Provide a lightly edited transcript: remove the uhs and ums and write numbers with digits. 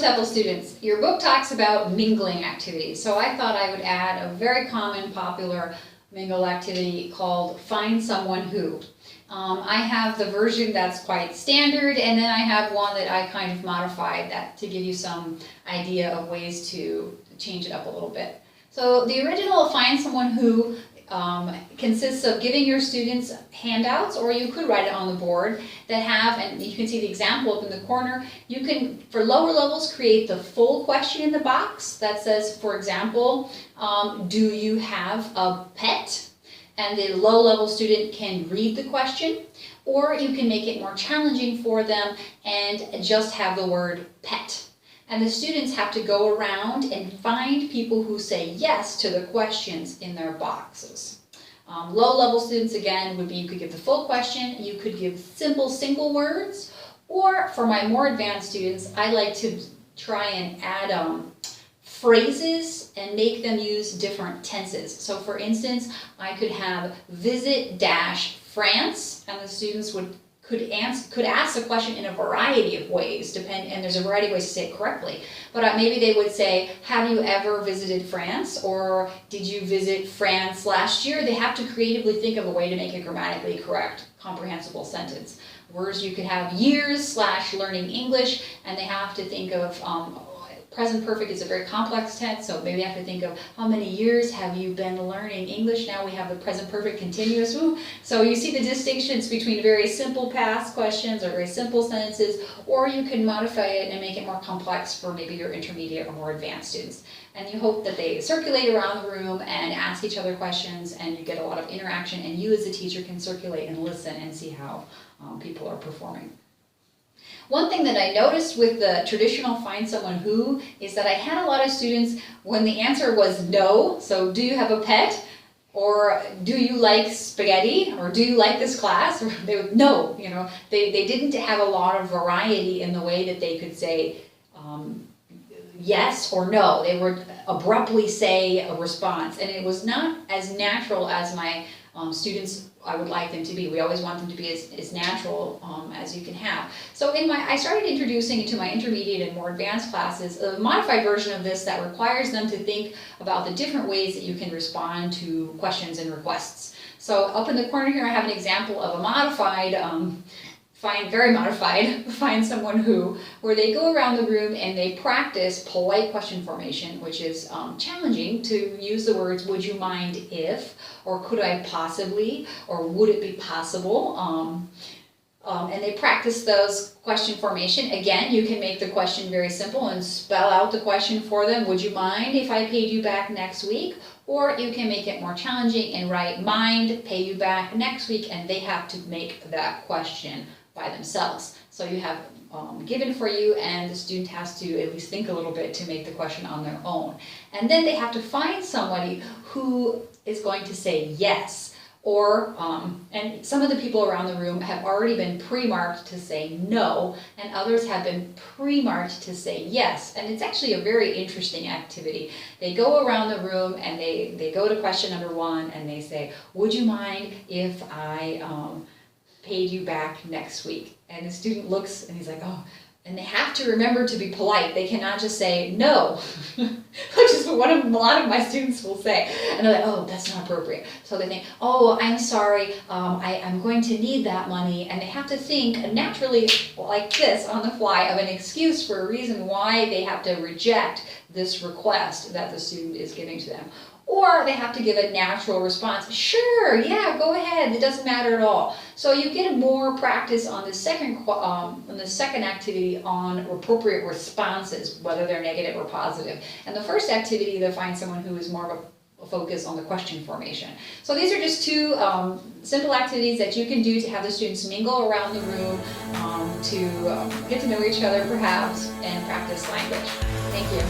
TEFL students, your book talks about mingling activities, so I thought I would add a very common, popular Mingle activity called Find Someone Who. I have the version that's quite standard, and then I have one that I kind of modified that to give you some idea of ways to change it up a little bit. So the original Find Someone Who consists of giving your students handouts, or you could write it on the board, that have, and you can see the example up in the corner, you can, for lower levels, create the full question in the box that says, for example, do you have a pet? And the low-level student can read the question, or you can make it more challenging for them and just have the word pet. And the students have to go around and find people who say yes to the questions in their boxes. Low-level students, again, would be you could give the full question, you could give simple single words, or for my more advanced students, I like to try and add phrases and make them use different tenses. So for instance, I could have visit-France, and the students could ask the question in a variety of ways, and there's a variety of ways to say it correctly. But maybe they would say, have you ever visited France? Or did you visit France last year? They have to creatively think of a way to make a grammatically correct, comprehensible sentence. Whereas you could have years/learning English, and they have to think of present perfect is a very complex tense, so maybe I have to think of how many years have you been learning English. Now we have the present perfect continuous. Ooh. So you see the distinctions between very simple past questions or very simple sentences, or you can modify it and make it more complex for maybe your intermediate or more advanced students. And you hope that they circulate around the room and ask each other questions, and you get a lot of interaction, and you as a teacher can circulate and listen and see how people are performing. One thing that I noticed with the traditional Find Someone Who is that I had a lot of students when the answer was no, so do you have a pet? Or do you like spaghetti? Or do you like this class? Or they would, no, they didn't have a lot of variety in the way that they could say yes or no. They would abruptly say a response, and it was not as natural as my students I would like them to be. We always want them to be as natural as you can have. So I started introducing into my intermediate and more advanced classes a modified version of this that requires them to think about the different ways that you can respond to questions and requests. So up in the corner here I have an example of a modified very modified, Find Someone Who, where they go around the room and they practice polite question formation, which is challenging to use the words, would you mind if, or could I possibly, or would it be possible? And they practice those question formation. Again, you can make the question very simple and spell out the question for them. Would you mind if I paid you back next week? Or you can make it more challenging and write mind, pay you back next week, and they have to make that question by themselves. So you have given for you, and the student has to at least think a little bit to make the question on their own. And then they have to find somebody who is going to say yes. Or, and some of the people around the room have already been pre-marked to say no, and others have been pre-marked to say yes. And it's actually a very interesting activity. They go around the room and they go to question number 1 and they say, would you mind if I paid you back next week? And the student looks and he's like, oh, and they have to remember to be polite. They cannot just say no, which is what a lot of my students will say. And they're like, oh, that's not appropriate. So they think, oh, I'm sorry, I'm going to need that money. And they have to think naturally like this on the fly of an excuse for a reason why they have to reject this request that the student is giving to them. Or they have to give a natural response. Sure, yeah, go ahead. It doesn't matter at all. So you get more practice on the second activity on appropriate responses, whether they're negative or positive. And the first activity, to Find Someone Who, is more of a focus on the question formation. So these are just 2 simple activities that you can do to have the students mingle around the room, to get to know each other perhaps, and practice language. Thank you.